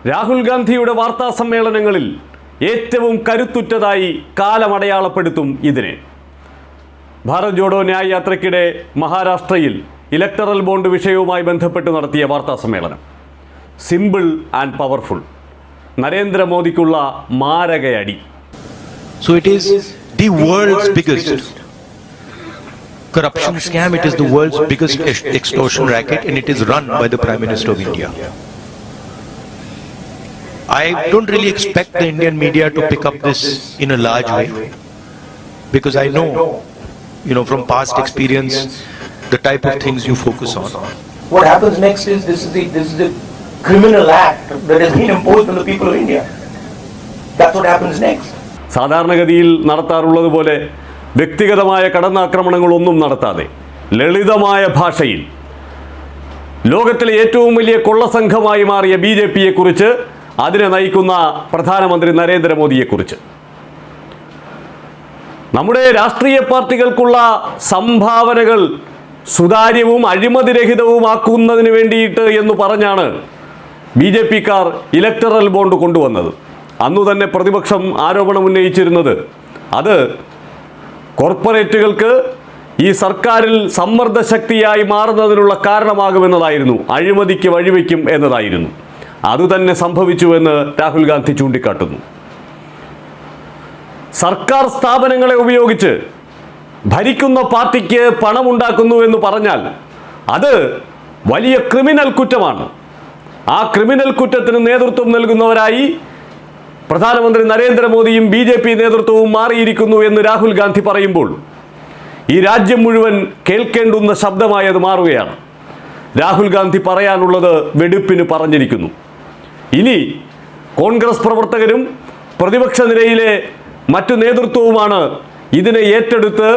Rahul Gandhiയുടെ വാർത്താ സമ്മേളനങ്ങളിൽ ഏറ്റവും കരുത്തുറ്റതായി കാലമടയാളപ്പെടുത്തും ഇതിനെ. ഭാരത് ജോഡോ ന്യായ യാത്രയ്ക്കിടെ മഹാരാഷ്ട്രയിൽ ഇലക്ടറൽ ബോണ്ട് വിഷയവുമായി ബന്ധപ്പെട്ട് നടത്തിയ വാർത്താ സമ്മേളനം സിമ്പിൾ ആൻഡ് പവർഫുൾ. നരേന്ദ്രമോദിക്കുള്ള മാരകയടി. So it is the world's biggest corruption scam, it is the world's biggest extortion racket, and it is run by the Prime Minister of India. I don't really expect the Indian media to pick up this in a large way, because I know, from past experience, the type of things you focus on. What happens next is this is the criminal act that has been imposed on the people of India. That's what happens next. സാധാരണഗതിയിൽ നടത്താറുള്ളതുപോലെ വ്യക്തിഗതമായ കടന്നാക്രമണങ്ങളൊന്നും നടത്താതെ ലളിതമായ ഭാഷയിൽ ലോകത്തിലെ ഏറ്റവും വലിയ കൊള്ളസംഘമായി മാറിയ BJPയെക്കുറിച്ച്, അതിനെ നയിക്കുന്ന പ്രധാനമന്ത്രി നരേന്ദ്രമോദിയെക്കുറിച്ച്, നമ്മുടെ രാഷ്ട്രീയ പാർട്ടികൾക്കുള്ള സംഭാവനകൾ സുതാര്യവും അഴിമതിരഹിതവുമാക്കുന്നതിന് വേണ്ടിയിട്ട് എന്ന് പറഞ്ഞാണ് BJPക്കാർ ഇലക്ടറൽ ബോണ്ട് കൊണ്ടുവന്നത്. അന്നു തന്നെ പ്രതിപക്ഷം ആരോപണം ഉന്നയിച്ചിരുന്നത് അത് കോർപ്പറേറ്റുകൾക്ക് ഈ സർക്കാരിൽ സമ്മർദ്ദ ശക്തിയായി മാറുന്നതിനുള്ള കാരണമാകുമെന്നതായിരുന്നു, അഴിമതിക്ക് വഴിവെക്കും എന്നതായിരുന്നു. അതുതന്നെ സംഭവിച്ചുവെന്ന് രാഹുൽ ഗാന്ധി ചൂണ്ടിക്കാട്ടുന്നു. സർക്കാർ സ്ഥാപനങ്ങളെ ഉപയോഗിച്ച് ഭരിക്കുന്ന പാർട്ടിക്ക് പണമുണ്ടാക്കുന്നു എന്ന് പറഞ്ഞാൽ അത് വലിയ ക്രിമിനൽ കുറ്റമാണ്. ആ ക്രിമിനൽ കുറ്റത്തിന് നേതൃത്വം നൽകുന്നവരായി പ്രധാനമന്ത്രി നരേന്ദ്രമോദിയും BJP നേതൃത്വവും മാറിയിരിക്കുന്നു എന്ന് രാഹുൽ ഗാന്ധി പറയുമ്പോൾ ഈ രാജ്യം മുഴുവൻ കേൾക്കേണ്ടുന്ന ശബ്ദമായി അത് മാറുകയാണ്. രാഹുൽ ഗാന്ധി പറയാനുള്ളത് വെടിപ്പിന് പറഞ്ഞിരിക്കുന്നു. ഇനി കോൺഗ്രസ് പ്രവർത്തകരും പ്രതിപക്ഷ നിരയിലെ മറ്റു നേതൃത്വവുമാണ് ഇതിനെ ഏറ്റെടുത്ത്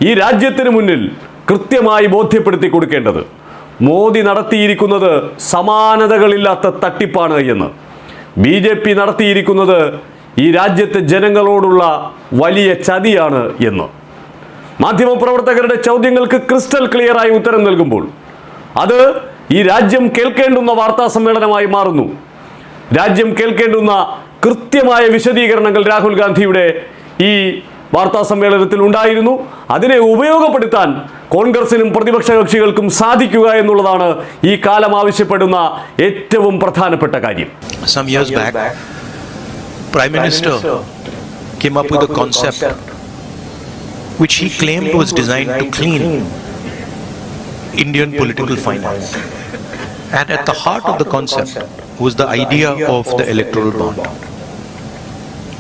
ഈ രാജ്യത്തിന് മുന്നിൽ കൃത്യമായി ബോധ്യപ്പെടുത്തി കൊടുക്കേണ്ടത്. മോദി നടത്തിയിരിക്കുന്നത് സമാനതകളില്ലാത്ത തട്ടിപ്പാണ് എന്ന്, BJP നടത്തിയിരിക്കുന്നത് ഈ രാജ്യത്തെ ജനങ്ങളോടുള്ള വലിയ ചതിയാണ് എന്ന്. മാധ്യമപ്രവർത്തകരുടെ ചോദ്യങ്ങൾക്ക് ക്രിസ്റ്റൽ ക്ലിയറായി ഉത്തരം നൽകുമ്പോൾ അത് ഈ രാജ്യം കേൾക്കേണ്ടുന്ന വാർത്താ സമ്മേളനമായി മാറുന്നു. രാജ്യം കേൾക്കേണ്ടുന്ന കൃത്യമായ വിശദീകരണങ്ങൾ രാഹുൽ ഗാന്ധിയുടെ ഈ വാർത്താ സമ്മേളനത്തിൽ ഉണ്ടായിരുന്നു. അതിനെ ഉപയോഗപ്പെടുത്താൻ കോൺഗ്രസിനും പ്രതിപക്ഷ കക്ഷികൾക്കും സാധിക്കുക എന്നുള്ളതാണ് ഈ കാലം ആവശ്യപ്പെടുന്ന ഏറ്റവും പ്രധാനപ്പെട്ട കാര്യം. Some years back, Prime Minister came up with a concept which he claimed was designed to clean Indian political finance. And at the heart of the concept was the idea of the electoral bond.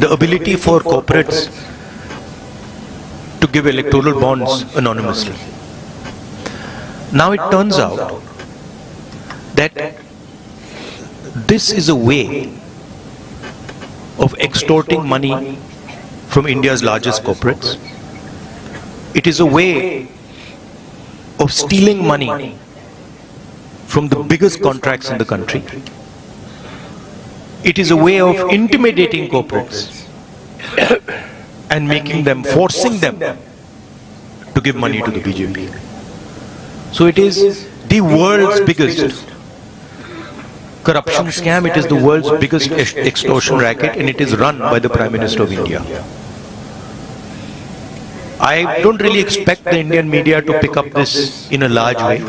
The ability for corporates to give electoral bonds anonymously. Now it turns out that this is a way of extorting money from India's largest corporates. It is a way of stealing money from the biggest contracts in the country. It is a way of intimidating corporates and making them, forcing them to give money to the BJP. So it is the world's biggest corruption scam, it is the world's biggest extortion racket, and it is run by the Prime Minister of India. I don't really expect the Indian media to pick up this in a large way,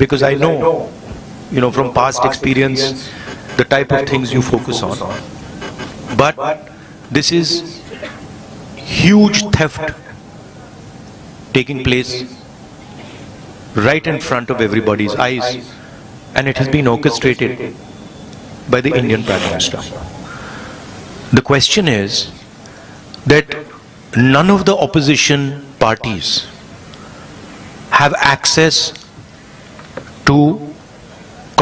because I know, from past experience, the type of things you focus on. But this is huge theft taking place right in front of everybody's eyes, and it has been orchestrated by the Indian Prime Minister. The question is that none of the opposition parties have access to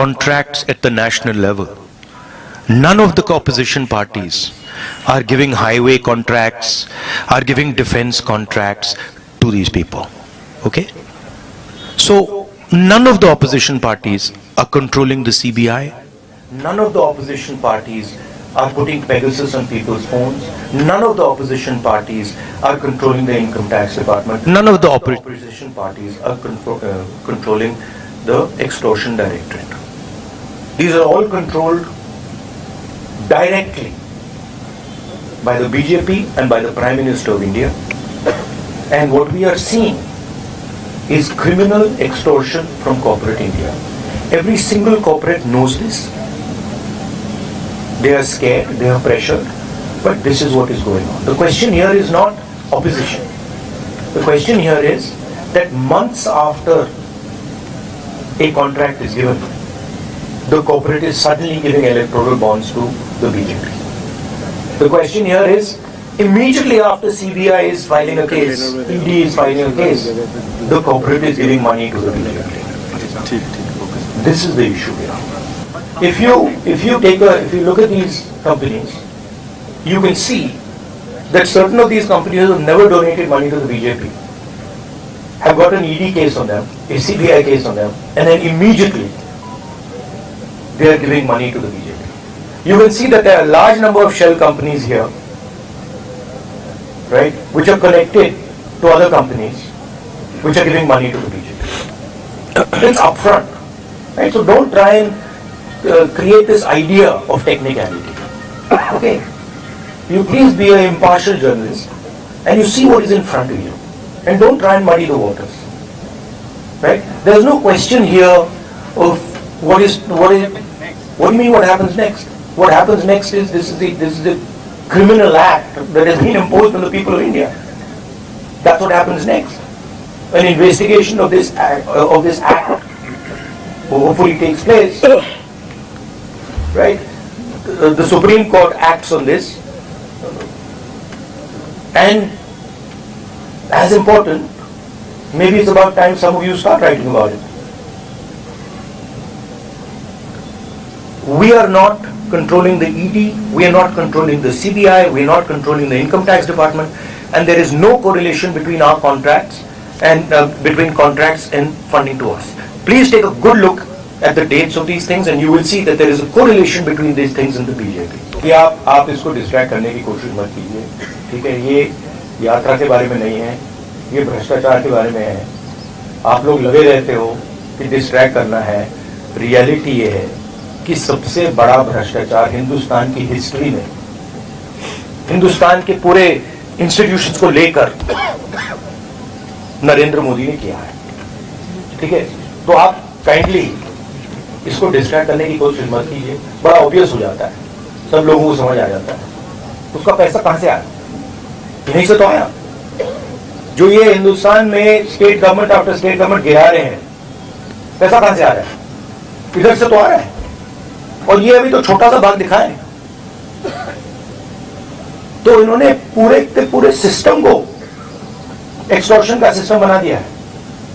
contracts at the national level. None of the opposition parties are giving highway contracts, are giving defense contracts to these people. Okay? So, none of the opposition parties are controlling the CBI. None of the opposition parties are putting Pegasus on people's phones. None of the opposition parties are controlling the income tax department. None of the opposition parties are controlling the extortion directorate. These are all controlled directly by the BJP and by the Prime Minister of India. And what we are seeing is criminal extortion from corporate India. Every single corporate knows this. They are scared, they are pressured, but this is what is going on. The question here is not opposition. The question here is that months after a contract is given, the corporate is suddenly giving electoral bonds to the BJP. The question here is, immediately after CBI is filing a case, ED is filing a case, the corporate is giving money to the BJP. This is the issue here. If you look at these companies, you can see that certain of these companies have never donated money to the BJP, have got an ED case on them, a CBI case on them, and then immediately they are giving money to the BJP. You will see that there are a large number of shell companies here, right, which are connected to other companies, which are giving money to the BJP. It's upfront, right? So don't try and create this idea of technicality. Okay, you please be an impartial journalist, and you see what is in front of you, and don't try and muddy the waters. Right? There is no question here of what do you mean what happens next? What happens next is this is the criminal act that has been imposed on the people of India. That's what happens next. An investigation of this act hopefully takes place. Right? The Supreme Court acts on this, and as important, maybe it's about time some of you start writing about it. We are not controlling the ED, we are not controlling the CBI, we are not controlling the income tax department, and there is no correlation between our contracts and between contracts and funding to us. Please take a good look at the dates of these things, and you will see that there is a correlation between these things and the BJP. कि आप इसको distract करने की कोशिश मत कीजिए, ठीक है? ये यात्रा के बारे में नहीं है, ये भ्रष्टाचार के बारे में है. आप लोग लगे रहते हो कि डिस्ट्रैक्ट करना है. रियलिटी ये है कि सबसे बड़ा भ्रष्टाचार हिंदुस्तान की हिस्ट्री में, हिंदुस्तान के पूरे इंस्टीट्यूशंस को लेकर नरेंद्र मोदी ने किया है. ठीक है? तो आप काइंडली इसको डिस्ट्रैक्ट करने की कोशिश मत कीजिए. बड़ा ऑब्वियस हो जाता है, सब लोगों को समझ आ जाता है. उसका पैसा कहां से आया? यहीं से तो आया. जो ये हिंदुस्तान में state government after state government गिरा रहे हैं, पैसा कहां से आ रहा है? इधर से तो आ रहा है. और ये अभी तो छोटा सा भाग दिखाए, तो इन्होंने पूरे के पूरे सिस्टम को एक्सटॉर्शन का सिस्टम बना दिया है.